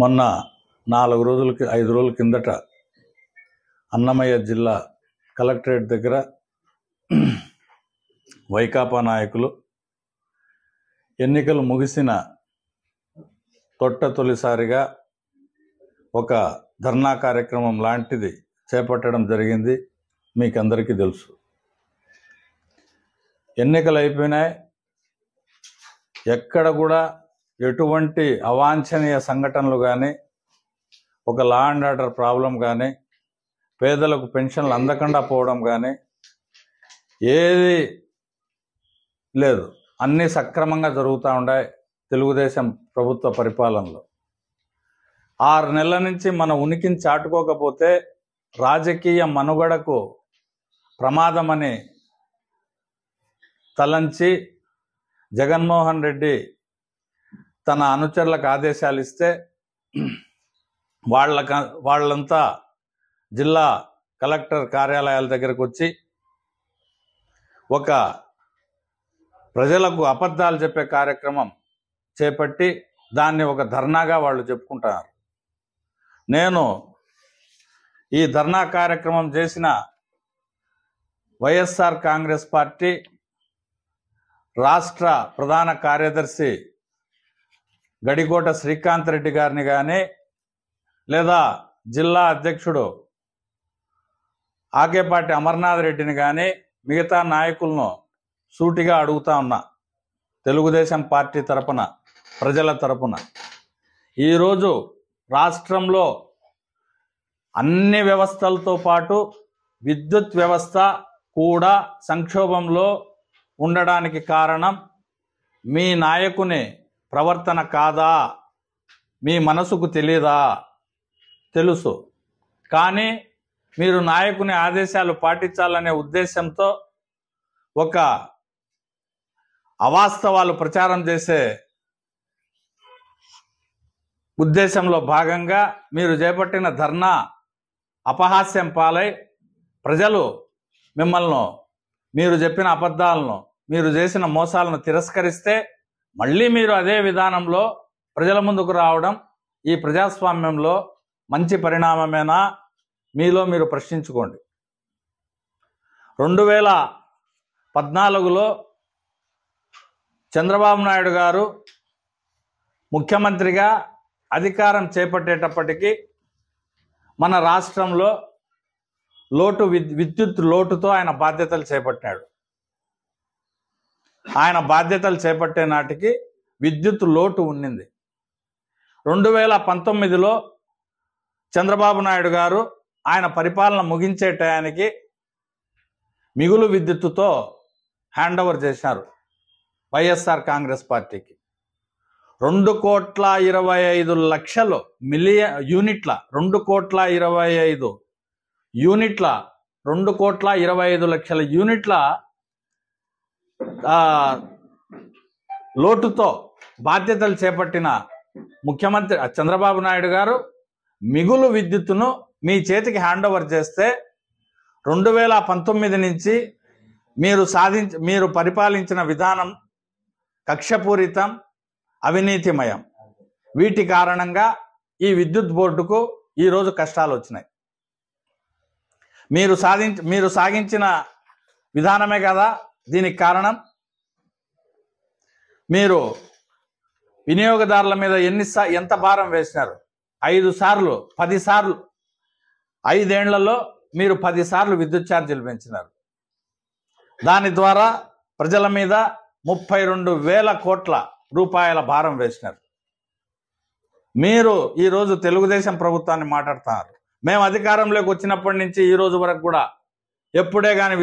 మొన్న 5 రోజుల కిందట అన్నమయ్య జిల్లా కలెక్టరేట్ దగ్గర వైకాపా నాయకులు ఎన్నికలు ముగిసిన తొలిసారిగా ఒక ధర్నా కార్యక్రమం లాంటిది చేపట్టడం జరిగింది. మీకు అందరికీ తెలుసు. ఎన్నికలు అయిపోయినాయి. ఎక్కడ కూడా ఎటువంటి అవాంఛనీయ సంఘటనలు కానీ, ఒక లా అండ్ ఆర్డర్ ప్రాబ్లం కానీ, పేదలకు పెన్షన్లు అందకుండా పోవడం కానీ ఏది లేదు. అన్నీ సక్రమంగా జరుగుతూ ఉన్నాయి తెలుగుదేశం ప్రభుత్వ పరిపాలనలో. 6 నెలల నుంచి మన ఉనికిని చాటుకోకపోతే రాజకీయ మనుగడకు ప్రమాదమని తలంచి జగన్మోహన్ రెడ్డి తన అనుచరులకు ఆదేశాలు ఇస్తే వాళ్ళంతా జిల్లా కలెక్టర్ కార్యాలయాల దగ్గరకు వచ్చి ఒక ప్రజలకు అబద్ధాలు చెప్పే కార్యక్రమం చేపట్టి దాన్ని ఒక ధర్నాగా వాళ్ళు చెప్పుకుంటున్నారు. నేను ఈ ధర్నా కార్యక్రమం చేసిన వైఎస్ఆర్ కాంగ్రెస్ పార్టీ రాష్ట్ర ప్రధాన కార్యదర్శి గడికోట శ్రీకాంత్ రెడ్డి గారిని కానీ, లేదా జిల్లా అధ్యక్షుడు ఆకేపాటి అమర్నాథ్ రెడ్డిని కానీ, మిగతా నాయకులను సూటిగా అడుగుతా ఉన్నా. తెలుగుదేశం పార్టీ తరపున, ప్రజల తరపున ఈరోజు రాష్ట్రంలో అన్ని వ్యవస్థలతో పాటు విద్యుత్ వ్యవస్థ కూడా సంక్షోభంలో ఉండడానికి కారణం మీ నాయకుని ప్రవర్తన కాదా? మీ మనసుకు తెలియదా? తెలుసు. కానీ మీరు నాయకుని ఆదేశాలు పాటించాలనే ఉద్దేశంతో ఒక అవాస్తవాలు ప్రచారం చేసే ఉద్దేశంలో భాగంగా మీరు చేపట్టిన ధర్నా అపహాస్యం పాలై ప్రజలు మిమ్మల్ని, మీరు చెప్పిన అబద్ధాలను, మీరు చేసిన మోసాలను తిరస్కరిస్తే మళ్ళీ మీరు అదే విధానంలో ప్రజల ముందుకు రావడం ఈ ప్రజాస్వామ్యంలో మంచి పరిణామమేనా? మీలో మీరు ప్రశ్నించుకోండి. 2014లో చంద్రబాబు నాయుడు గారు ముఖ్యమంత్రిగా అధికారం చేపట్టేటప్పటికీ మన రాష్ట్రంలో విద్యుత్ లోటుతో ఆయన బాధ్యతలు చేపట్టాడు. ఆయన బాధ్యతలు చేపట్టే నాటికి విద్యుత్ లోటు ఉన్నింది. 2019లో చంద్రబాబు నాయుడు గారు ఆయన పరిపాలన ముగించే టయానికి మిగులు విద్యుత్తుతో హ్యాండ్ ఓవర్ చేశారు వైఎస్ఆర్ కాంగ్రెస్ పార్టీకి. 2,25,00,000 యూనిట్ల 2,25,00,000 యూనిట్ల లోటుతో బాధ్యతలు చేపట్టిన ముఖ్యమంత్రి చంద్రబాబు నాయుడు గారు మిగులు విద్యుత్తును మీ చేతికి హ్యాండ్ ఓవర్ చేస్తే 2019 నుంచి మీరు పరిపాలించిన విధానం కక్షపూరితం, అవినీతిమయం. వీటి కారణంగా ఈ విద్యుత్ బోర్డుకు ఈరోజు కష్టాలు వచ్చినాయి. మీరు సాగించిన విధానమే కదా దీనికి కారణం. మీరు వినియోగదారుల మీద ఎంత భారం వేసినారు? 5 సార్లు, 10 సార్లు, 5 ఏళ్లలో మీరు 10 సార్లు విద్యుత్ ఛార్జీలు పెంచినారు. దాని ద్వారా ప్రజల మీద 32,000 కోట్ల రూపాయల భారం వేసినారు. మీరు ఈరోజు తెలుగుదేశం ప్రభుత్వాన్ని మాట్లాడుతున్నారు. మేము అధికారంలోకి వచ్చినప్పటి నుంచి ఈ రోజు వరకు కూడా ఎప్పుడే కానీ